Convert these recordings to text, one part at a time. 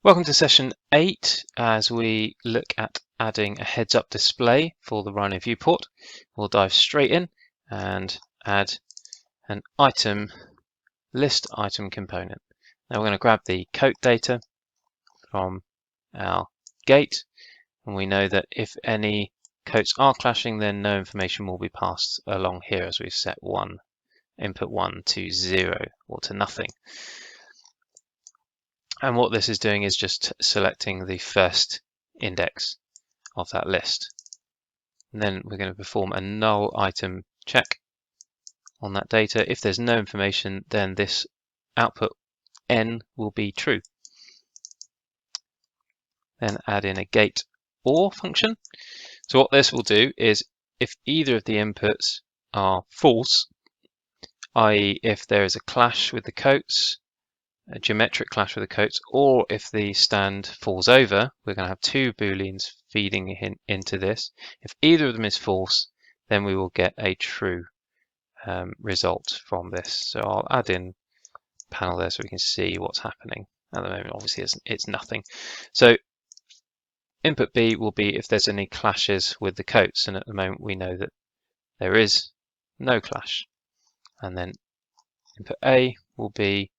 Welcome to session 8 as we look at adding a heads-up display for the Rhino viewport. We'll dive straight in and add an list item component. Now we're going to grab the coat data from our gate, and we know that if any coats are clashing, then no information will be passed along here as we've set input 1 to 0 or to nothing. And what this is doing is just selecting the first index of that list. And then we're going to perform a null item check on that data. If there's no information, then this output n will be true. Then add in a gate or function. So what this will do is if either of the inputs are false, i.e. if there is a clash with the coats, a geometric clash with the coats, or if the stand falls over, we're going to have two booleans feeding into this. If either of them is false, then we will get a true result from this. So I'll add in a panel there so we can see what's happening. At the moment, obviously, it's nothing. So input B will be if there's any clashes with the coats, and at the moment we know that there is no clash. And then input A will be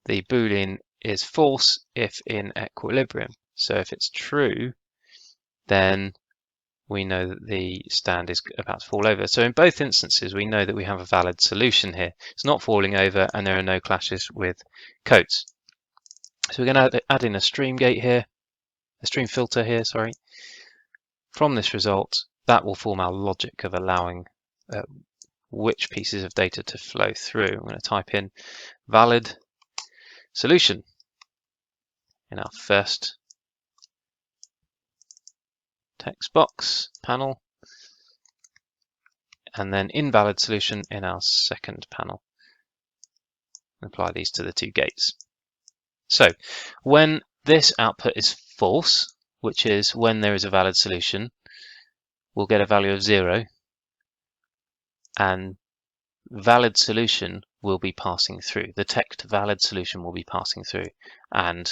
the boolean is false if in equilibrium. So if it's true, then we know that the stand is about to fall over. So in both instances, we know that we have a valid solution here. It's not falling over and there are no clashes with coats. So we're going to add in a stream gate here, a stream filter here, sorry. From this result, that will form our logic of allowing which pieces of data to flow through. I'm going to type in valid solution in our first text box panel, and then invalid solution in our second panel. Apply these to the two gates. So when this output is false, which is when there is a valid solution, we'll get a value of 0, and valid solution will be passing through. The text valid solution will be passing through, and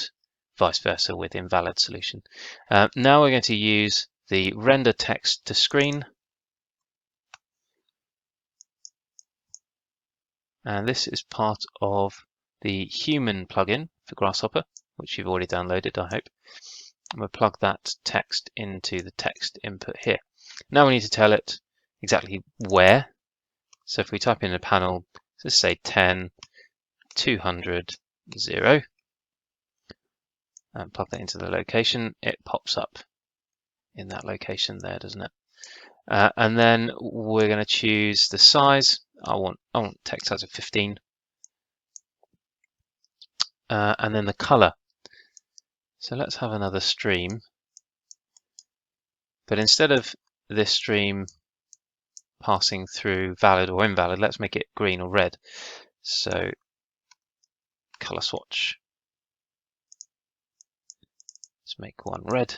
vice versa with invalid solution. Now we're going to use the render text to screen, and this is part of the human plugin for Grasshopper, which you've already downloaded, I hope. I'm going to plug that text into the text input here. Now we need to tell it exactly where. So if we type in a panel, let's say 10, 200, 0, and plug that into the location, it pops up in that location there, doesn't it? And then we're going to choose the size. I want text size of 15. And then the color. So let's have another stream. But instead of this stream passing through valid or invalid, let's make it green or red. So color swatch. Let's make one red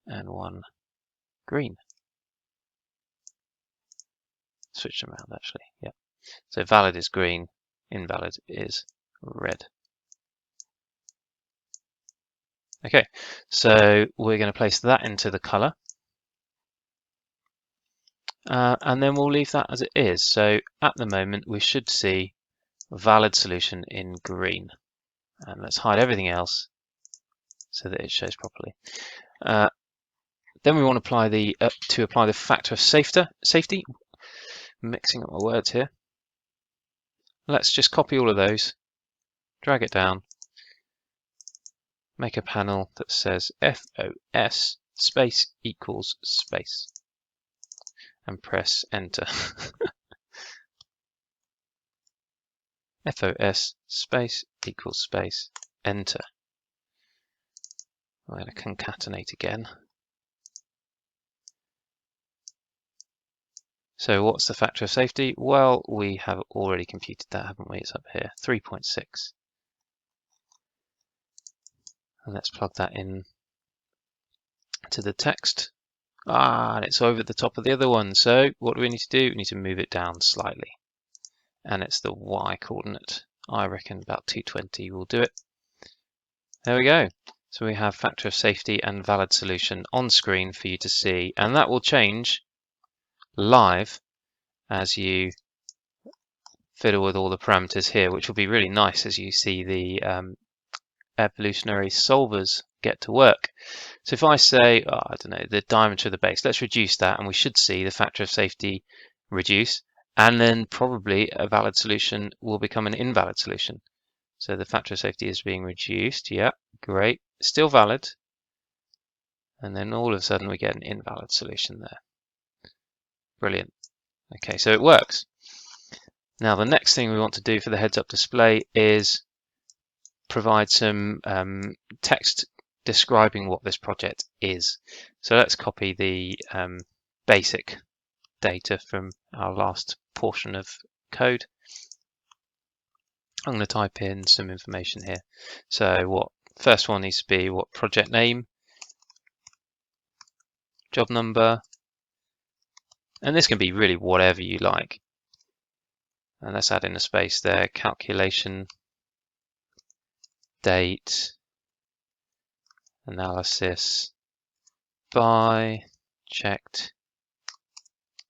and one green. Switch them around actually, yeah. So valid is green, invalid is red. Okay, so we're going to place that into the color. And then we'll leave that as it is. So at the moment we should see valid solution in green. And let's hide everything else so that it shows properly. Then we want to apply the factor of safety. Mixing up my words here. Let's just copy all of those, drag it down, make a panel that says FOS space equals space, and press enter. FOS space equals space, enter. I'm going to concatenate again. So what's the factor of safety? Well, we have already computed that, haven't we? It's up here, 3.6. And let's plug that in to the text. And it's over the top of the other one. So what do we need to do? We need to move it down slightly. And it's the Y coordinate I reckon about 220 will do it. There we go. So we have factor of safety and valid solution on screen for you to see, and that will change live as you fiddle with all the parameters here, which will be really nice as you see the evolutionary solvers get to work. So if I say, I don't know, the diameter of the base, let's reduce that, and we should see the factor of safety reduce, and then probably a valid solution will become an invalid solution. So the factor of safety is being reduced. Yeah, great. Still valid. And then all of a sudden we get an invalid solution there. Brilliant. Okay, so it works. Now the next thing we want to do for the heads-up display is provide some text describing what this project is. So let's copy the basic data from our last portion of code. I'm going to type in some information here. So what first one needs to be what project name, job number, and this can be really whatever you like. And let's add in a space there, calculation, date, analysis, by, checked,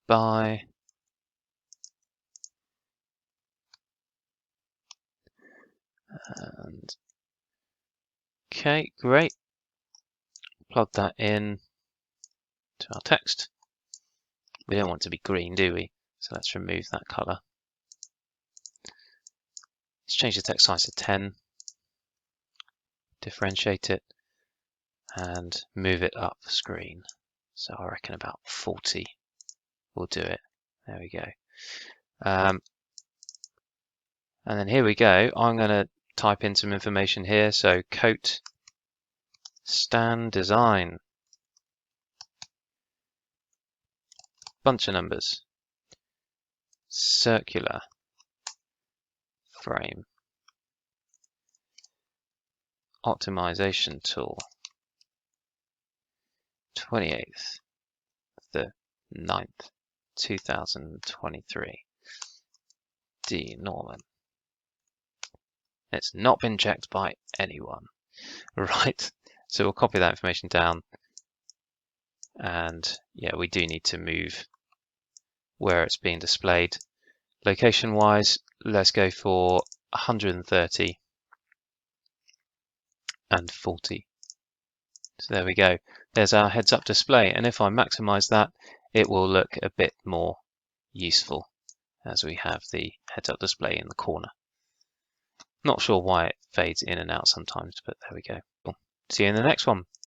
by, and okay, great. Plug that in to our text. We don't want it to be green, do we? So let's remove that color. Let's change the text size to 10, differentiate it, and move it up the screen. So I reckon about 40 will do it. There we go. And then here we go. I'm going to type in some information here. So coat stand design. Bunch of numbers. Circular frame. Optimization tool. 28th the 9th 2023. D. Norman. It's not been checked by anyone. Right, so we'll copy that information down, and yeah, we do need to move where it's being displayed. Location wise, let's go for 130 and 40. So there we go. There's our heads up display, and if I maximize that, it will look a bit more useful as we have the heads up display in the corner. Not sure why it fades in and out sometimes, but there we go. See you in the next one.